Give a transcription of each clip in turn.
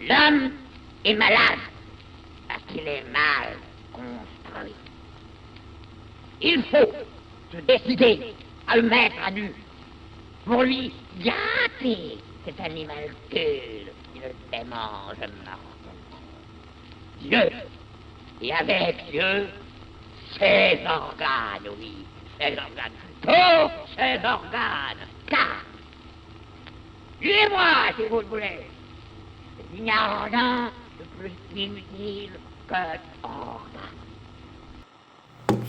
L'homme est malade parce qu'il est mal construit. Il faut se décider à le mettre à nu pour lui gâter cet animal qui ne démange mortellement. Dieu, et avec Dieu, ses organes, oui, ses organes, tous ses organes, car, suivez-moi si vous le voulez, il n'y a rien de plus inutile que organe.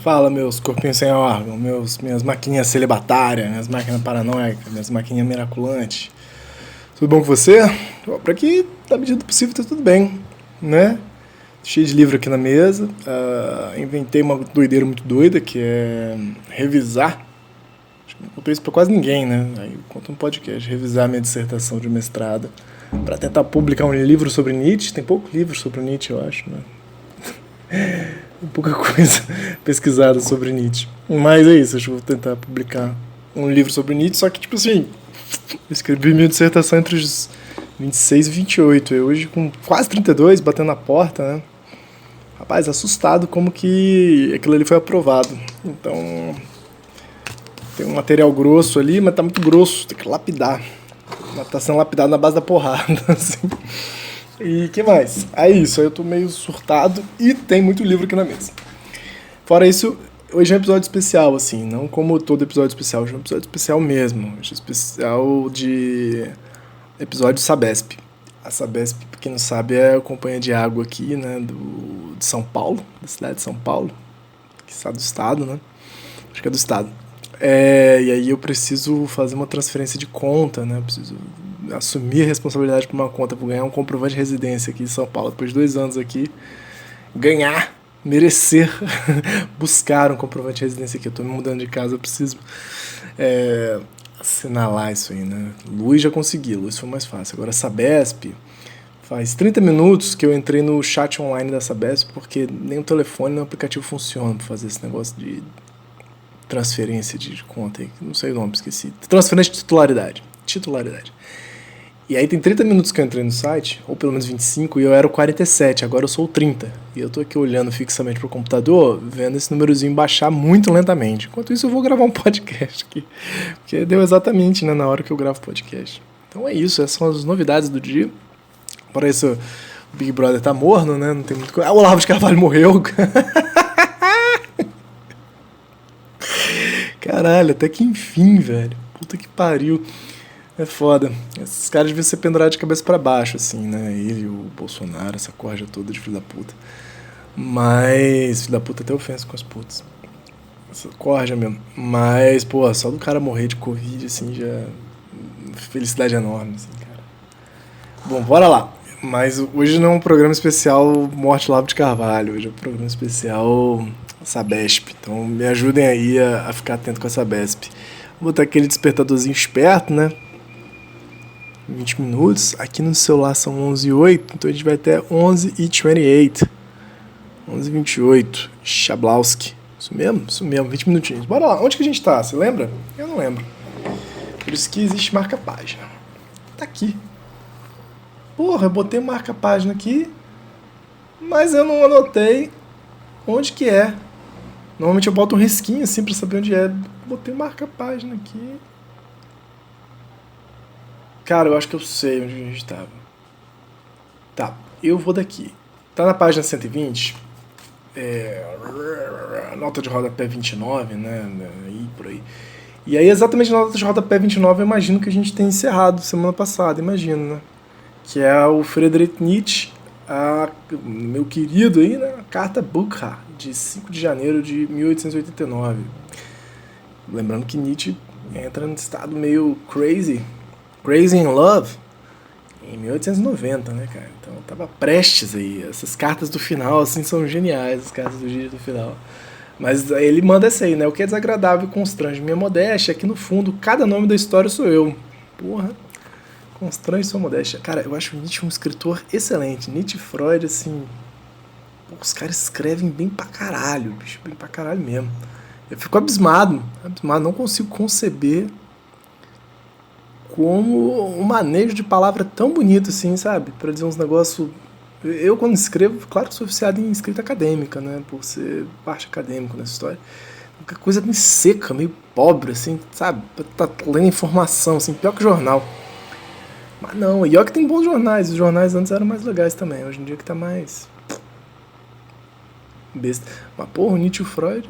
Fala, meus corpinhos sem órgão, minhas maquininhas celibatárias, minhas máquinas paranoicas, minhas maquininhas miraculantes. Tudo bom com você? Por aqui, na medida do possível, tá tudo bem, né? Cheio de livro aqui na mesa. Inventei uma doideira muito doida, que é revisar. Acho que não contei isso pra quase ninguém, né? Aí eu conto um podcast, revisar minha dissertação de mestrado para tentar publicar um livro sobre Nietzsche. Tem pouco livro sobre Nietzsche, eu acho, né? Pouca coisa pesquisada sobre Nietzsche. Mas é isso, acho que vou tentar publicar um livro sobre Nietzsche, só que, tipo assim, eu escrevi minha dissertação entre os 26 e 28, eu hoje com quase 32, batendo na porta, né? Rapaz, assustado como que aquilo ali foi aprovado. Então, tem um material grosso ali, mas tá muito grosso, tem que lapidar. Mas tá sendo lapidado na base da porrada, assim. E que mais? É isso, aí eu tô meio surtado e tem muito livro aqui na mesa. Fora isso, hoje é um episódio especial, assim, não como todo episódio especial, hoje é um episódio especial mesmo. Hoje é especial de episódio Sabesp. A Sabesp, pra quem não sabe, é a companhia de água aqui, né, de São Paulo, da cidade de São Paulo, que está do estado, né? Acho que é do estado. E aí eu preciso fazer uma transferência de conta, né? Preciso assumir a responsabilidade por uma conta, vou ganhar um comprovante de residência aqui em São Paulo, depois de 2 anos aqui, ganhar, merecer, buscar um comprovante de residência aqui. Eu tô me mudando de casa, eu preciso assinalar isso aí, né? Luz já consegui, Luz foi mais fácil. Agora Sabesp, faz 30 minutos que eu entrei no chat online da Sabesp, porque nem o telefone nem o aplicativo funciona para fazer esse negócio de transferência de conta aí, não sei o nome, esqueci. Transferência de titularidade. E aí tem 30 minutos que eu entrei no site, ou pelo menos 25, e eu era o 47, agora eu sou o 30. E eu tô aqui olhando fixamente pro computador, vendo esse númerozinho baixar muito lentamente. Enquanto isso eu vou gravar um podcast aqui, porque deu exatamente, né, na hora que eu gravo o podcast. Então é isso, essas são as novidades do dia. Por isso o Big Brother tá morno, né, não tem muito coisa. O Olavo de Carvalho morreu. Caralho, até que enfim, velho. Puta que pariu. É foda. Esses caras deviam ser pendurados de cabeça pra baixo, assim, né? Ele, o Bolsonaro, essa corja toda de filho da puta. Mas, filho da puta até ofensa com as putas. Essa corja mesmo. Mas, pô, só do cara morrer de Covid, assim, já... Felicidade enorme, assim, cara. Bom, bora lá. Mas hoje não é um programa especial Morte Olavo de Carvalho. Hoje é um programa especial Sabesp. Então me ajudem aí a ficar atento com a Sabesp. Vou botar aquele despertadorzinho esperto, né? 20 minutos. Aqui no celular são 11h08, então a gente vai até 11h28. 11h28. Chablowski. Isso mesmo, 20 minutinhos. Bora lá. Onde que a gente tá? Você lembra? Eu não lembro. Por isso que existe marca-página. Tá aqui. Porra, eu botei marca-página aqui, mas eu não anotei onde que é. Normalmente eu boto um risquinho assim pra saber onde é. Botei marca-página aqui. Cara, eu acho que eu sei onde a gente tava. Tá, eu vou daqui. Tá na página 120. Nota de rodapé 29, né? Aí, por aí. E aí, exatamente na nota de rodapé 29, eu imagino que a gente tem encerrado semana passada, imagino, né? Que é o Friedrich Nietzsche, meu querido aí, né? A Carta Bucha, de 5 de janeiro de 1889. Lembrando que Nietzsche entra num estado meio crazy in love, em 1890, né, cara? Então tava prestes aí. Essas cartas do final, assim, são geniais, as cartas do dia do final. Mas aí ele manda essa aí, né? O que é desagradável e constrange minha modéstia é que, no fundo, cada nome da história sou eu. Porra. Constrange sua modéstia. Cara, eu acho Nietzsche um escritor excelente. Nietzsche e Freud, assim... os caras escrevem bem pra caralho, bicho. Bem pra caralho mesmo. Eu fico abismado. Não consigo conceber como um manejo de palavra tão bonito assim, sabe? Pra dizer uns negócios. Eu, quando escrevo, claro que sou viciado em escrita acadêmica, né? Por ser parte acadêmico nessa história. Uma coisa meio seca, meio pobre, assim, sabe? Tá lendo informação, assim, pior que jornal. Mas não, e olha que tem bons jornais. Os jornais antes eram mais legais também. Hoje em dia que tá mais besta. Mas porra, o Nietzsche e o Freud,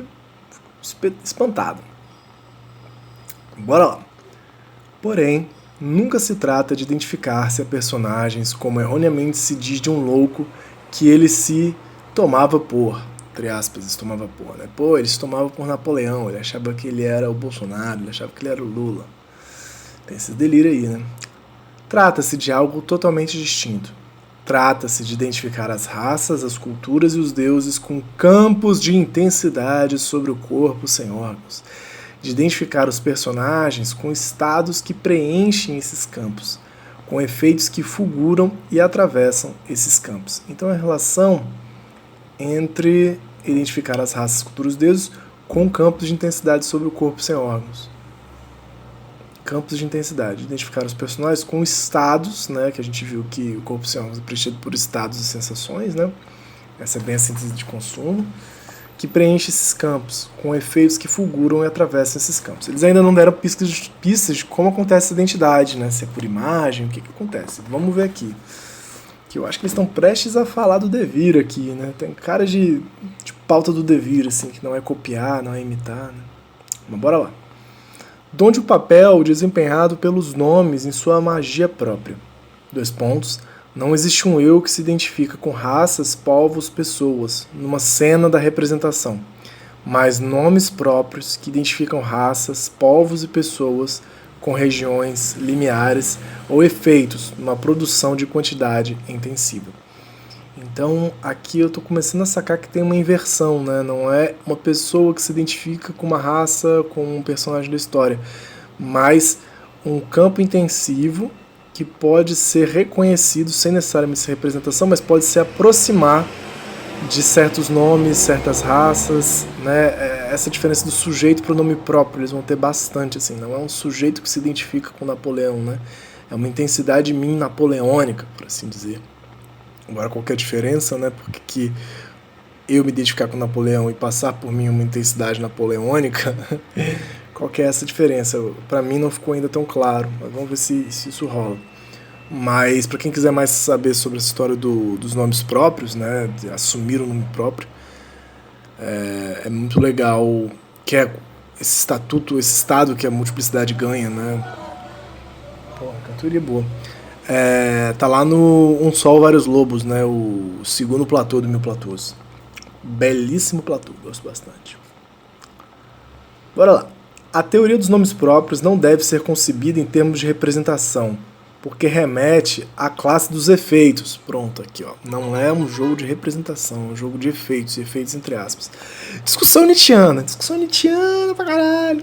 espantado. Bora lá. Porém, nunca se trata de identificar-se a personagens como erroneamente se diz de um louco que ele se tomava por, entre aspas, se tomava por, né? Pô, ele se tomava por Napoleão, ele achava que ele era o Bolsonaro, ele achava que ele era o Lula. Tem esse delírio aí, né? Trata-se de algo totalmente distinto. Trata-se de identificar as raças, as culturas e os deuses com campos de intensidade sobre o corpo sem órgãos. De identificar os personagens com estados que preenchem esses campos, com efeitos que fulguram e atravessam esses campos. Então, a relação entre identificar as raças, culturas e os deuses com campos de intensidade sobre o corpo sem órgãos. Campos de intensidade, identificar os personagens com estados, né, que a gente viu que o corpo sem órgãos é preenchido por estados e sensações, né, essa é bem a síntese de consumo, que preenche esses campos, com efeitos que fulguram e atravessam esses campos. Eles ainda não deram pistas de como acontece essa identidade, né, se é por imagem, o que acontece. Vamos ver aqui. Que eu acho que eles estão prestes a falar do devir aqui, né, tem cara de pauta do devir, assim, que não é copiar, não é imitar, né. Mas bora lá. Donde o papel desempenhado pelos nomes em sua magia própria. 2 pontos. Não existe um eu que se identifica com raças, povos, pessoas, numa cena da representação, mas nomes próprios que identificam raças, povos e pessoas com regiões, limiares ou efeitos numa produção de quantidade intensiva. Então, aqui eu estou começando a sacar que tem uma inversão, né? Não é uma pessoa que se identifica com uma raça, com um personagem da história, mas um campo intensivo que pode ser reconhecido sem necessariamente ser representação, mas pode se aproximar de certos nomes, certas raças, né? Essa diferença do sujeito para o nome próprio, eles vão ter bastante, assim, não é um sujeito que se identifica com Napoleão, né? É uma intensidade em mim napoleônica, por assim dizer. Agora, qual que é a diferença, né? Porque que eu me identificar com Napoleão e passar por mim uma intensidade napoleônica, qual que é essa diferença? Para mim não ficou ainda tão claro, mas vamos ver se isso rola. Mas para quem quiser mais saber sobre essa história dos nomes próprios, né, de assumir o nome próprio, é muito legal, que é esse estatuto, esse estado que a multiplicidade ganha, né? Porra, a cantoria é boa. Tá lá no Um Sol, Vários Lobos, né, o segundo platô do Mil Platôs. Belíssimo platô, gosto bastante. Bora lá. A teoria dos nomes próprios não deve ser concebida em termos de representação, porque remete à classe dos efeitos. Pronto, aqui, ó. Não é um jogo de representação, é um jogo de efeitos, efeitos entre aspas. Discussão nietzschiana pra caralho.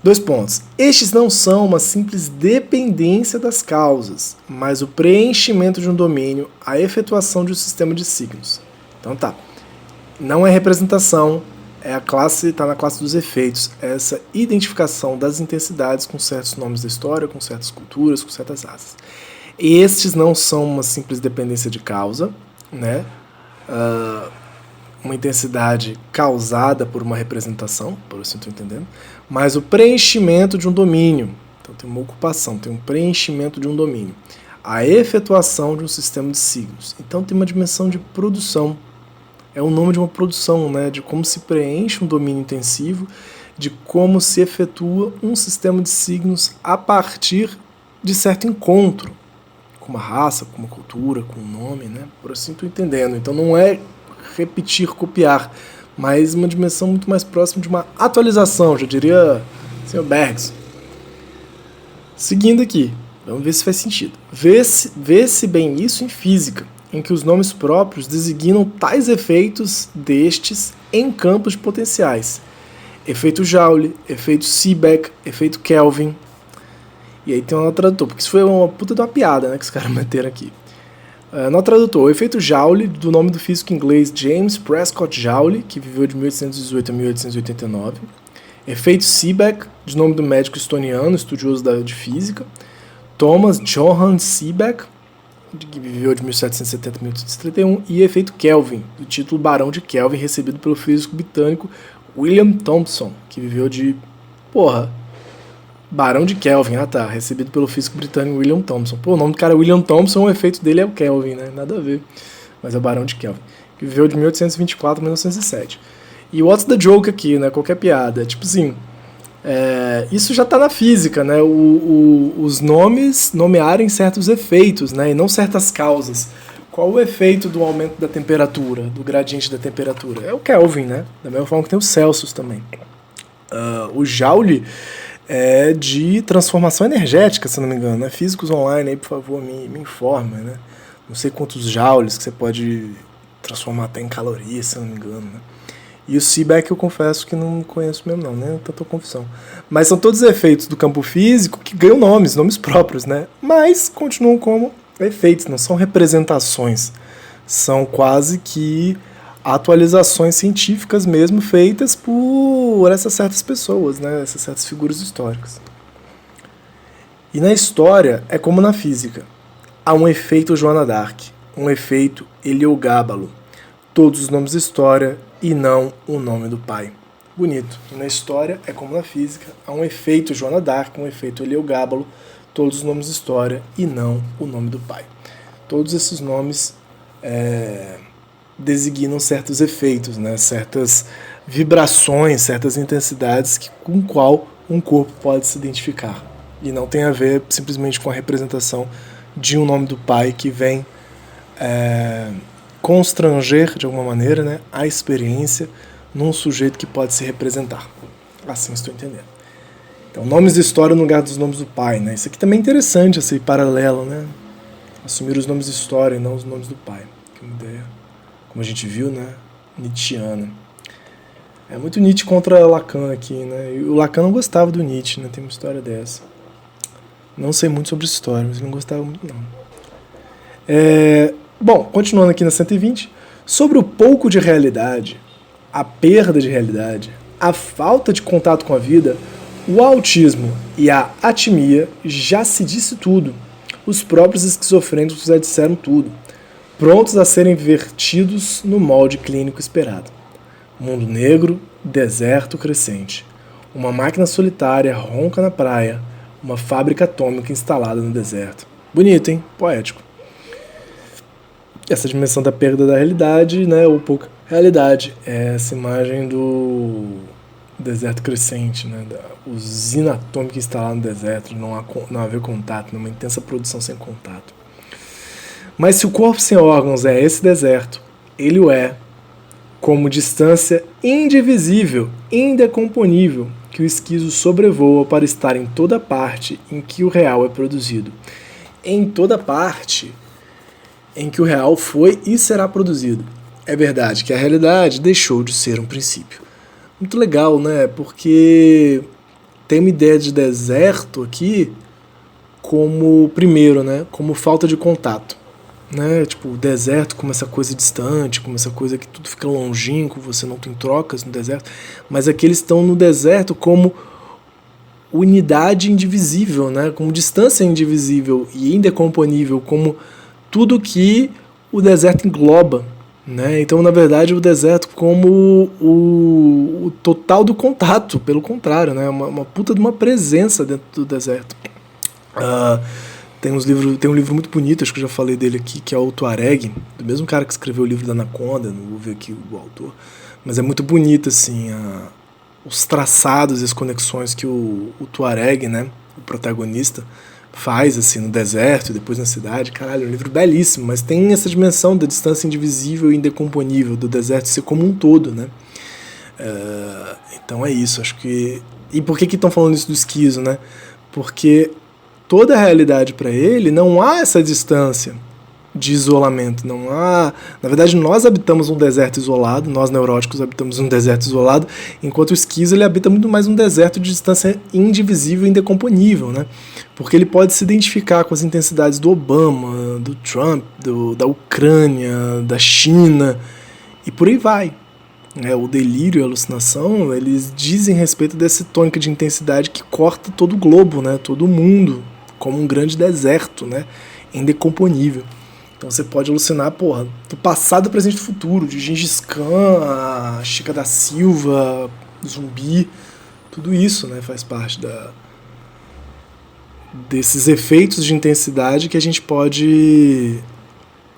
2 pontos. Estes não são uma simples dependência das causas, mas o preenchimento de um domínio, a efetuação de um sistema de signos. Então tá. Não é representação, tá na classe dos efeitos, essa identificação das intensidades com certos nomes da história, com certas culturas, com certas raças. Estes não são uma simples dependência de causa, né? Uma intensidade causada por uma representação, por assim estou entendendo, mas o preenchimento de um domínio. Então tem uma ocupação, tem um preenchimento de um domínio. A efetuação de um sistema de signos. Então tem uma dimensão de produção. É o nome de uma produção, né? De como se preenche um domínio intensivo, de como se efetua um sistema de signos a partir de certo encontro com uma raça, com uma cultura, com um nome, né? Por assim estou entendendo. Então não é repetir, copiar, mas uma dimensão muito mais próxima de uma atualização, já diria o Sr. Bergson. Seguindo aqui, vamos ver se faz sentido. Vê-se bem isso em física, em que os nomes próprios designam tais efeitos destes em campos potenciais. Efeito Joule, efeito Seebeck, efeito Kelvin. E aí tem um tradutor, porque isso foi uma puta de uma piada, né, que os caras meteram aqui. No tradutor, o efeito Joule, do nome do físico inglês James Prescott Joule, que viveu de 1818 a 1889. Efeito Seebeck, de nome do médico estoniano, estudioso de física. Thomas Johann Seebeck, que viveu de 1770 a 1831. E efeito Kelvin, do título Barão de Kelvin, recebido pelo físico britânico William Thomson, que viveu de... Barão de Kelvin, recebido pelo físico britânico William Thomson. O nome do cara é William Thomson, o efeito dele é o Kelvin, né? Nada a ver. Mas é o Barão de Kelvin, que viveu de 1824 a 1907. E what's the joke aqui, né? Qualquer piada. Tipo assim, isso já tá na física, né? Os nomes nomearem certos efeitos, né? E não certas causas. Qual o efeito do aumento da temperatura, do gradiente da temperatura? É o Kelvin, né? Da mesma forma que tem o Celsius também. O Joule é de transformação energética, se não me engano, né? Físicos online aí, por favor, me informem, né? Não sei quantos joules que você pode transformar até em calorias, se não me engano, né? E o Seebeck eu confesso que não conheço mesmo não, né? Tanta confusão. Mas são todos efeitos do campo físico que ganham nomes próprios, né? Mas continuam como efeitos, não são representações. São quase que atualizações científicas mesmo feitas por essas certas pessoas, né? Essas certas figuras históricas. E na história é como na física. Há um efeito Joana d'Arc, um efeito Heliogábalo. Todos os nomes de história e não o nome do pai. Bonito. E na história é como na física. Há um efeito Joana d'Arc, um efeito Heliogábalo. Todos os nomes de história e não o nome do pai. Todos esses nomes designam certos efeitos, né? Certas vibrações, certas intensidades com qual um corpo pode se identificar. E não tem a ver simplesmente com a representação de um nome do pai que vem constranger, de alguma maneira, né, a experiência num sujeito que pode se representar. Assim estou entendendo. Então, nomes de história no lugar dos nomes do pai, né? Isso aqui também é interessante, esse paralelo, né? Assumir os nomes de história e não os nomes do pai. Que é uma ideia, como a gente viu, né, nietzschiana. É muito Nietzsche contra Lacan aqui, né? E o Lacan não gostava do Nietzsche, né? Tem uma história dessa. Não sei muito sobre história, mas ele não gostava muito, não. Bom, continuando aqui na 120, sobre o pouco de realidade, a perda de realidade, a falta de contato com a vida, o autismo e a atimia já se disse tudo. Os próprios esquizofrênicos já disseram tudo, prontos a serem vertidos no molde clínico esperado. Mundo negro, deserto crescente. Uma máquina solitária ronca na praia, uma fábrica atômica instalada no deserto. Bonito, hein? Poético. Essa dimensão da perda da realidade, né, ou pouca realidade, é essa imagem do deserto crescente, né, da usina atômica instalada no deserto, não haver contato, numa intensa produção sem contato. Mas se o corpo sem órgãos é esse deserto, ele o é como distância indivisível, indecomponível, que o esquizo sobrevoa para estar em toda parte em que o real é produzido. Em toda parte em que o real foi e será produzido. É verdade que a realidade deixou de ser um princípio. Muito legal, né? Porque tem uma ideia de deserto aqui como, primeiro, né, como falta de contato. Né? Tipo, o deserto como essa coisa distante, como essa coisa que tudo fica longínquo, você não tem trocas no deserto. Mas aqui eles estão no deserto como unidade indivisível, né? Como distância indivisível e indecomponível, como tudo que o deserto engloba, né? Então, na verdade, o deserto como o total do contato, pelo contrário, né? Uma puta de uma presença dentro do deserto. Tem um livro muito bonito, acho que eu já falei dele aqui, que é o Tuareg, do mesmo cara que escreveu o livro da Anaconda, não vou ver aqui o autor, mas é muito bonito, assim, os traçados e as conexões que o Tuareg, né, o protagonista, faz assim no deserto e depois na cidade. Caralho, é um livro belíssimo, mas tem essa dimensão da distância indivisível e indecomponível do deserto ser como um todo, né? Então é isso, acho que... E por que estão falando isso do esquizo, né? Porque toda a realidade para ele não há essa distância de isolamento, não há... Na verdade, nós habitamos um deserto isolado, nós neuróticos habitamos um deserto isolado, enquanto o esquizo ele habita muito mais um deserto de distância indivisível e indecomponível, né? Porque ele pode se identificar com as intensidades do Obama, do Trump, da Ucrânia, da China, e por aí vai. o delírio e a alucinação, eles dizem respeito dessa tônica de intensidade que corta todo o globo, né, todo o mundo, como um grande deserto, né, indecomponível. Então você pode alucinar, porra, do passado, presente e do futuro, de Gengis Khan, a Chica da Silva, Zumbi, tudo isso, né, faz parte desses efeitos de intensidade que a gente pode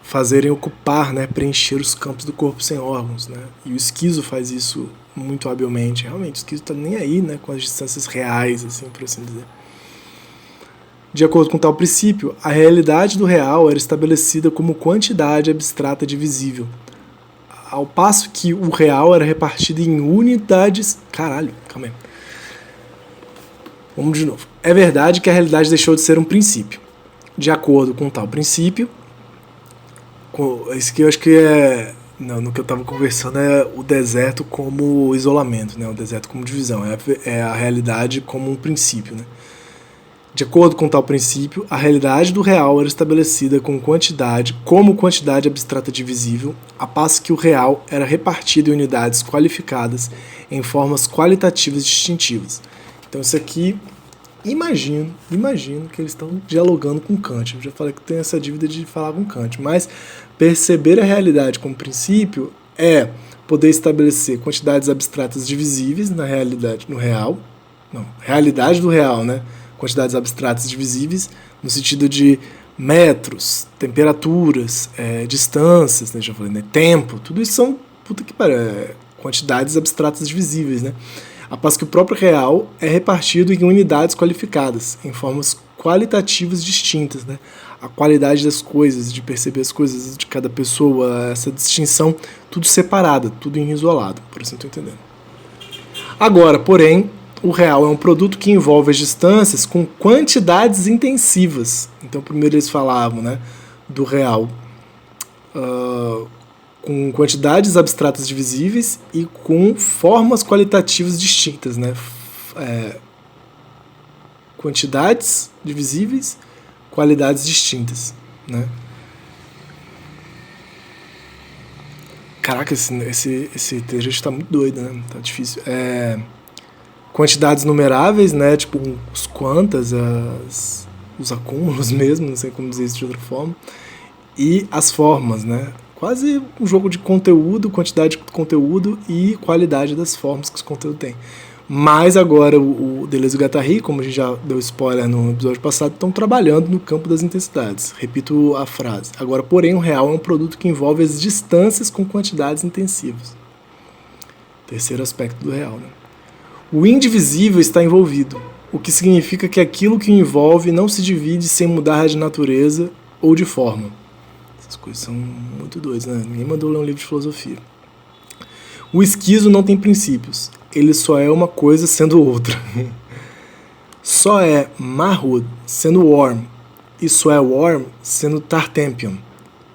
fazerem ocupar, né, preencher os campos do corpo sem órgãos, né? E o esquizo faz isso muito habilmente. Realmente, o esquizo tá nem aí, né, com as distâncias reais, assim, por assim dizer. De acordo com tal princípio, a realidade do real era estabelecida como quantidade abstrata divisível, ao passo que o real era repartido em unidades... Caralho, calma aí. Vamos de novo. É verdade que a realidade deixou de ser um princípio. De acordo com tal princípio, isso que eu acho que é... Não, no que eu estava conversando é o deserto como isolamento, né? O deserto como divisão. É a realidade como um princípio, né? De acordo com tal princípio, a realidade do real era estabelecida como quantidade abstrata divisível, a passo que o real era repartido em unidades qualificadas em formas qualitativas distintivas. Então isso aqui, imagino que eles estão dialogando com Kant. Eu já falei que tem essa dívida de falar com Kant, mas perceber a realidade como princípio é poder estabelecer quantidades abstratas divisíveis na realidade, no real. Não, realidade do real, né? Quantidades abstratas divisíveis, no sentido de metros, temperaturas, distâncias, né, já falei, né, tempo, tudo isso são, quantidades abstratas divisíveis, né? A passo que o próprio real é repartido em unidades qualificadas, em formas qualitativas distintas, né? A qualidade das coisas, de perceber as coisas de cada pessoa, essa distinção, tudo separada, tudo em isolado, por isso eu estou entendendo. Agora, porém, o real é um produto que envolve as distâncias com quantidades intensivas. Então, primeiro eles falavam, né, do real com quantidades abstratas divisíveis e com formas qualitativas distintas, né? Quantidades divisíveis, qualidades distintas, né? Caraca, esse trecho está muito doido, né? Tá difícil. Quantidades numeráveis, né? Tipo, os quantas, os acúmulos mesmo, não sei como dizer isso de outra forma. E as formas, né? Quase um jogo de conteúdo, quantidade de conteúdo e qualidade das formas que esse conteúdo tem. Mas agora o Deleuze e o Guattari, como a gente já deu spoiler no episódio passado, estão trabalhando no campo das intensidades. Repito a frase. Agora, porém, o real é um produto que envolve as distâncias com quantidades intensivas. Terceiro aspecto do real, né? O indivisível está envolvido, o que significa que aquilo que o envolve não se divide sem mudar de natureza ou de forma. Essas coisas são muito doidas, né? Ninguém mandou ler um livro de filosofia. O esquizo não tem princípios, ele só é uma coisa sendo outra. Só é Mahud sendo Worm, e só é Worm sendo Tartempion,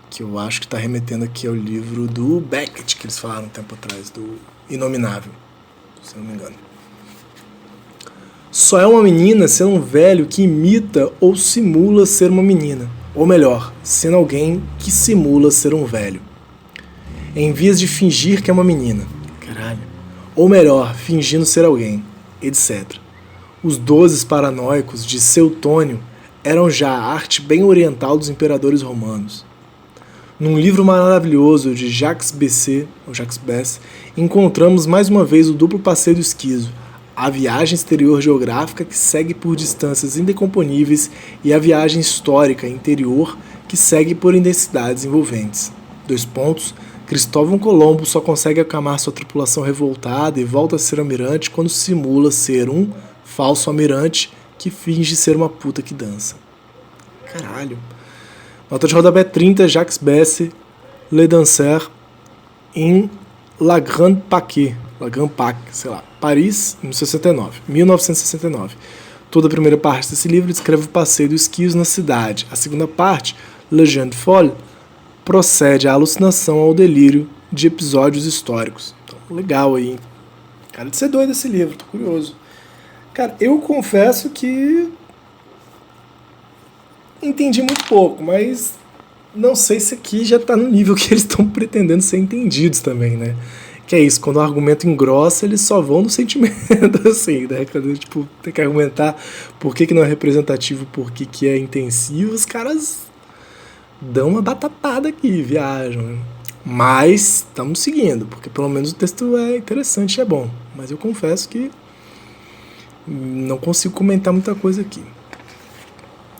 que eu acho que está remetendo aqui ao livro do Beckett, que eles falaram um tempo atrás, do Inominável, se não me engano. Só é uma menina sendo um velho que imita ou simula ser uma menina. Ou melhor, sendo alguém que simula ser um velho. Em vias de fingir que é uma menina. Caralho. Ou melhor, fingindo ser alguém, etc. Os 12 paranoicos de Seutônio eram já a arte bem oriental dos imperadores romanos. Num livro maravilhoso de Jacques Bessé, encontramos mais uma vez o duplo passeio do esquizo, a viagem exterior geográfica que segue por distâncias indecomponíveis e a viagem histórica interior que segue por intensidades envolventes. Cristóvão Colombo só consegue acalmar sua tripulação revoltada e volta a ser almirante quando simula ser um falso almirante que finge ser uma puta que dança. Caralho. Nota de rodapé 30, Jacques Bessé, Le Danser, em La Grande Paquet, sei lá, Paris, 1969. Toda a primeira parte desse livro descreve o passeio do esquizo na cidade. A segunda parte, Legende Folle, procede à alucinação ao delírio de episódios históricos. Então, legal aí. Cara, de ser doido esse livro, tô curioso. Cara, eu confesso que entendi muito pouco, mas não sei se aqui já tá no nível que eles estão pretendendo ser entendidos também, né? Que é isso, quando o argumento engrossa, eles só vão no sentimento, assim, né? Quando, tipo, tem que argumentar por que não é representativo, por que é intensivo, os caras dão uma batatada aqui, viajam, né? Mas estamos seguindo, porque pelo menos o texto é interessante e é bom. Mas eu confesso que não consigo comentar muita coisa aqui.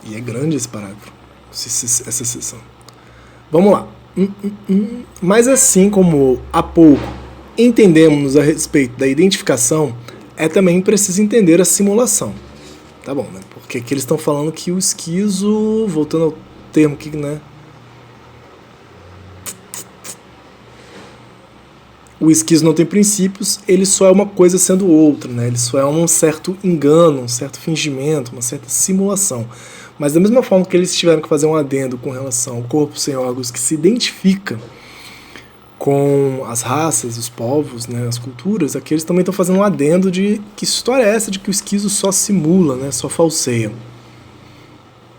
E é grande esse parágrafo, essa seção. Vamos lá. Mas assim como há pouco entendemos a respeito da identificação, é também preciso entender a simulação. Tá bom, né? Porque aqui eles estão falando que o esquizo, voltando ao termo aqui, né? O esquizo não tem princípios, ele só é uma coisa sendo outra, né? Ele só é um certo engano, um certo fingimento, uma certa simulação. Mas da mesma forma que eles tiveram que fazer um adendo com relação ao corpo sem órgãos que se identifica com as raças, os povos, né, as culturas, aqui eles também estão fazendo um adendo de que história é essa de que o esquizo só simula, né, só falseia.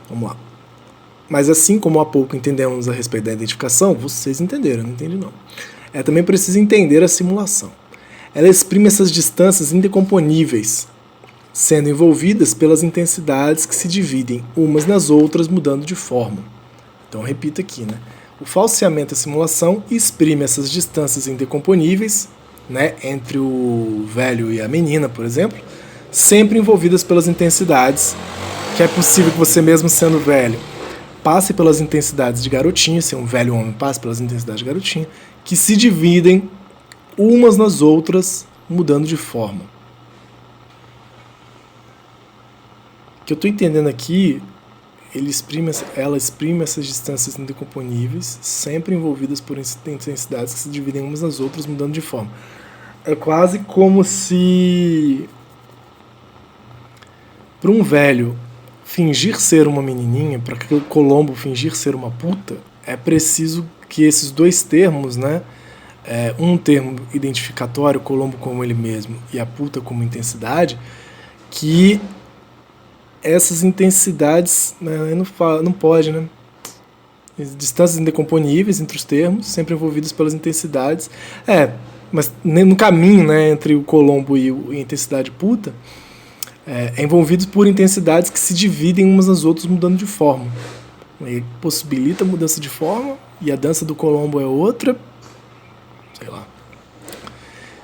Vamos lá. Mas assim como há pouco entendemos a respeito da identificação, vocês entenderam, não entendi não. É também preciso entender a simulação. Ela exprime essas distâncias indecomponíveis, sendo envolvidas pelas intensidades que se dividem umas nas outras, mudando de forma. Então repito aqui, né? O falseamento e a simulação exprime essas distâncias indecomponíveis, né, entre o velho e a menina, por exemplo, sempre envolvidas pelas intensidades, que é possível que você mesmo sendo velho passe pelas intensidades de garotinha, se um velho homem passe pelas intensidades de garotinha, que se dividem umas nas outras, mudando de forma. O que eu estou entendendo aqui, ela exprime essas distâncias indecomponíveis, sempre envolvidas por intensidades que se dividem umas nas outras, mudando de forma. É quase como se, para um velho fingir ser uma menininha, para que o Colombo fingir ser uma puta, é preciso que esses dois termos, né, um termo identificatório, Colombo como ele mesmo, e a puta como intensidade, que essas intensidades, né, não pode, né? Distâncias indecomponíveis entre os termos, sempre envolvidos pelas intensidades. Mas no caminho, né, entre o Colombo e a intensidade puta, envolvidos por intensidades que se dividem umas nas outras, mudando de forma. Ele possibilita a mudança de forma, e a dança do Colombo é outra. Sei lá.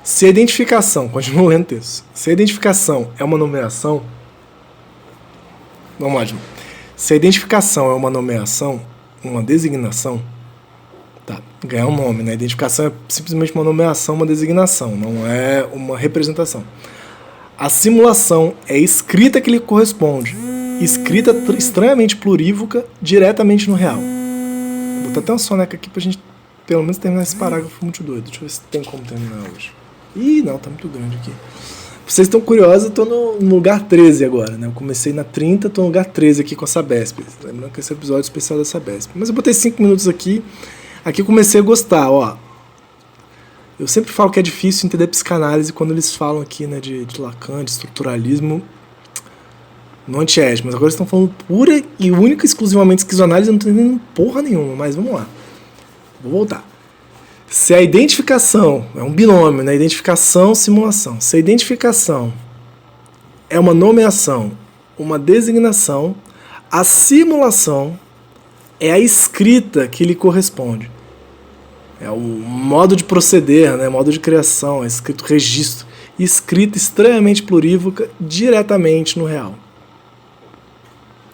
Se a identificação, continuo lendo o texto, se a identificação é uma nomeação, vamos lá, gente. Se a identificação é uma nomeação, uma designação, tá, ganhar um nome, né? A identificação é simplesmente uma nomeação, uma designação, não é uma representação. A simulação é escrita que lhe corresponde, escrita estranhamente plurívoca, diretamente no real. Vou botar até uma soneca aqui pra gente, pelo menos, terminar esse parágrafo muito doido. Deixa eu ver se tem como terminar hoje. Ih, não, tá muito grande aqui. Vocês estão curiosos, eu tô no lugar 13 agora, né? Eu comecei na 30, tô no lugar 13 aqui com a Sabesp. Lembrando que esse é o episódio especial da Sabesp. Mas eu botei 5 minutos aqui. Aqui eu comecei a gostar, ó. Eu sempre falo que é difícil entender psicanálise quando eles falam aqui, né, de Lacan, de estruturalismo no antiético. Mas agora eles estão falando pura e única, exclusivamente esquizoanálise, eu não tô entendendo porra nenhuma. Mas vamos lá. Vou voltar. Se a identificação, é um binômio, né? Identificação, simulação. Se a identificação é uma nomeação, uma designação, a simulação é a escrita que lhe corresponde. É o modo de proceder, né? Modo de criação, é escrito registro. Escrita estranhamente plurívoca diretamente no real.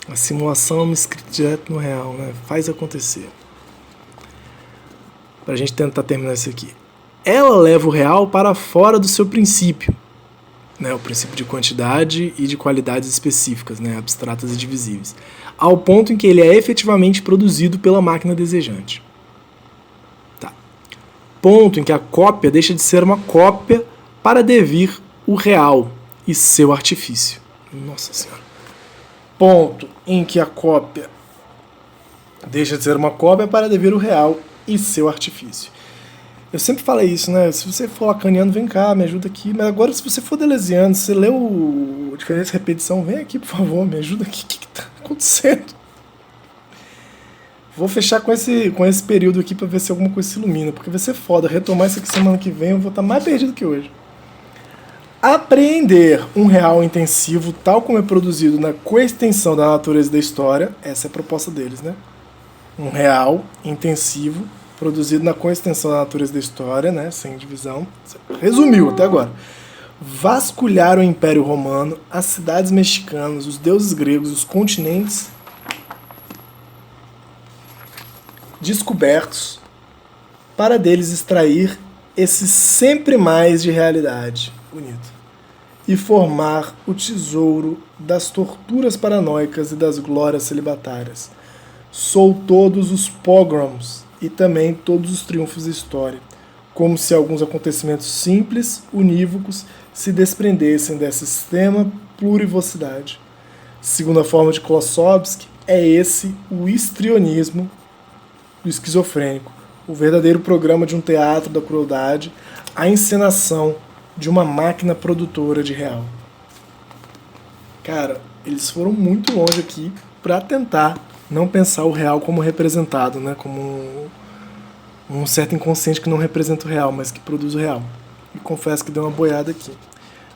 A simulação é uma escrita direto no real, né? Faz acontecer. Para a gente tentar terminar isso aqui. Ela leva o real para fora do seu princípio, né, o princípio de quantidade e de qualidades específicas, né, abstratas e divisíveis, ao ponto em que ele é efetivamente produzido pela máquina desejante. Tá. Ponto em que a cópia deixa de ser uma cópia para devir o real e seu artifício. Nossa Senhora. Ponto em que a cópia deixa de ser uma cópia para devir o real e seu artifício. Eu sempre falei isso, né? Se você for lacaniano, vem cá, me ajuda aqui. Mas agora, se você for deleuziano, se você leu o Diferença e Repetição, vem aqui, por favor, me ajuda aqui. O que está acontecendo? Vou fechar com esse período aqui pra ver se alguma coisa se ilumina, porque vai ser foda. Retomar isso aqui semana que vem, eu vou estar mais perdido que hoje. Apreender um real intensivo, tal como é produzido na coextensão da natureza da história, essa é a proposta deles, né? Um real intensivo, produzido na coextensão da natureza da história, né? Sem divisão. Resumiu até agora. Vasculhar o Império Romano, as cidades mexicanas, os deuses gregos, os continentes descobertos, para deles extrair esse sempre mais de realidade. Bonito. E formar o tesouro das torturas paranoicas e das glórias celibatárias. Sou todos os pogroms e também todos os triunfos da história, como se alguns acontecimentos simples, unívocos, se desprendessem dessa extrema plurivocidade. Segundo a forma de Klossowski, é esse o histrionismo do esquizofrênico, o verdadeiro programa de um teatro da crueldade, a encenação de uma máquina produtora de real. Cara, eles foram muito longe aqui para tentar não pensar o real como representado, né? Como um certo inconsciente que não representa o real, mas que produz o real. E confesso que deu uma boiada aqui.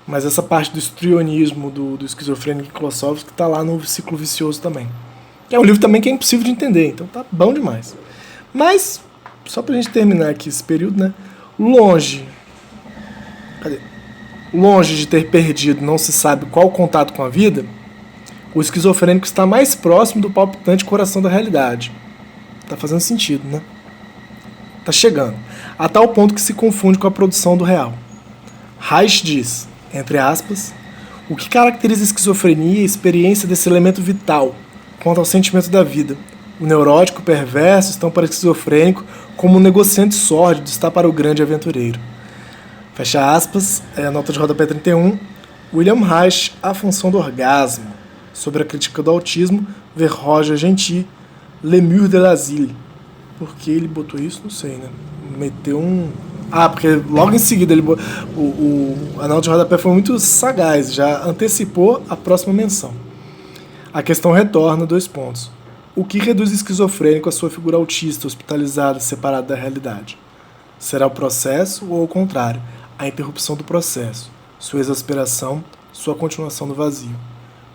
Mas essa parte do histrionismo do esquizofrênico Klossowski está lá no Ciclo Vicioso também. É um livro também que é impossível de entender, então tá bom demais. Mas, só pra gente terminar aqui esse período, né? Longe de ter perdido não se sabe qual o contato com a vida, o esquizofrênico está mais próximo do palpitante coração da realidade. Tá fazendo sentido, né? Tá chegando. A tal ponto que se confunde com a produção do real. Reich diz, entre aspas, o que caracteriza a esquizofrenia é a experiência desse elemento vital quanto ao sentimento da vida. O neurótico perverso estão para o esquizofrênico como um negociante sórdido está para o grande aventureiro. Fecha aspas, nota de rodapé 31, William Reich, A Função do Orgasmo, sobre a crítica do autismo, ver Roger Gentil, Le Mur de l'Asile. Por que ele botou isso? Não sei, né? Meteu um... Ah, porque logo em seguida ele a nota de rodapé foi muito sagaz, já antecipou a próxima menção. A questão retorna, 2 pontos. O que reduz o esquizofrênico à sua figura autista, hospitalizada, separada da realidade? Será o processo ou o contrário? A interrupção do processo, sua exasperação, sua continuação no vazio.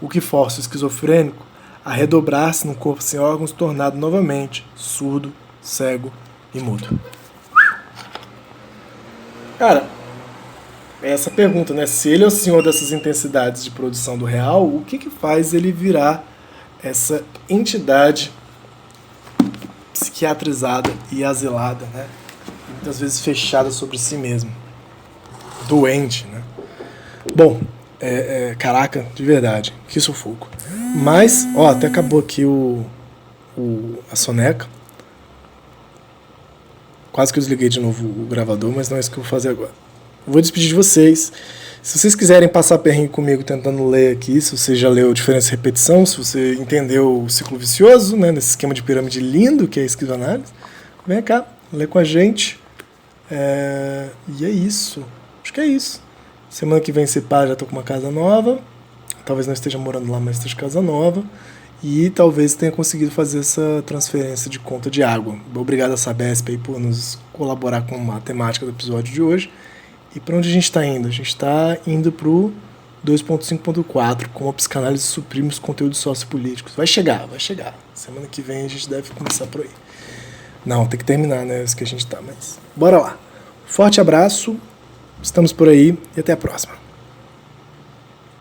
O que força o esquizofrênico a redobrar-se num corpo sem órgãos tornado novamente surdo, cego e mudo. Cara, é essa pergunta, né? Se ele é o senhor dessas intensidades de produção do real, o que faz ele virar essa entidade psiquiatrizada e asilada, né? Muitas vezes fechada sobre si mesmo. Doente, né? Bom, caraca, de verdade, que sufoco. Mas, ó, até acabou aqui a soneca. Quase que eu desliguei de novo o gravador, mas não é isso que eu vou fazer agora. Eu vou despedir de vocês. Se vocês quiserem passar perrengue comigo tentando ler aqui, se você já leu Diferença e Repetição, se você entendeu o Ciclo Vicioso, né, nesse esquema de pirâmide lindo que é a esquizoanálise, vem cá, lê com a gente. E é isso. Acho que é isso. Semana que vem, se pá, já tô com uma casa nova. Talvez não esteja morando lá, mas esteja casa nova. E talvez tenha conseguido fazer essa transferência de conta de água. Obrigado a Sabesp aí por nos colaborar com a temática do episódio de hoje. E para onde a gente está indo? A gente está indo para o 2.5.4, como a psicanálise suprime os conteúdos sociopolíticos. Vai chegar. Semana que vem a gente deve começar por aí. Não, tem que terminar, né? Isso que a gente tá, mas... Bora lá. Forte abraço, estamos por aí e até a próxima.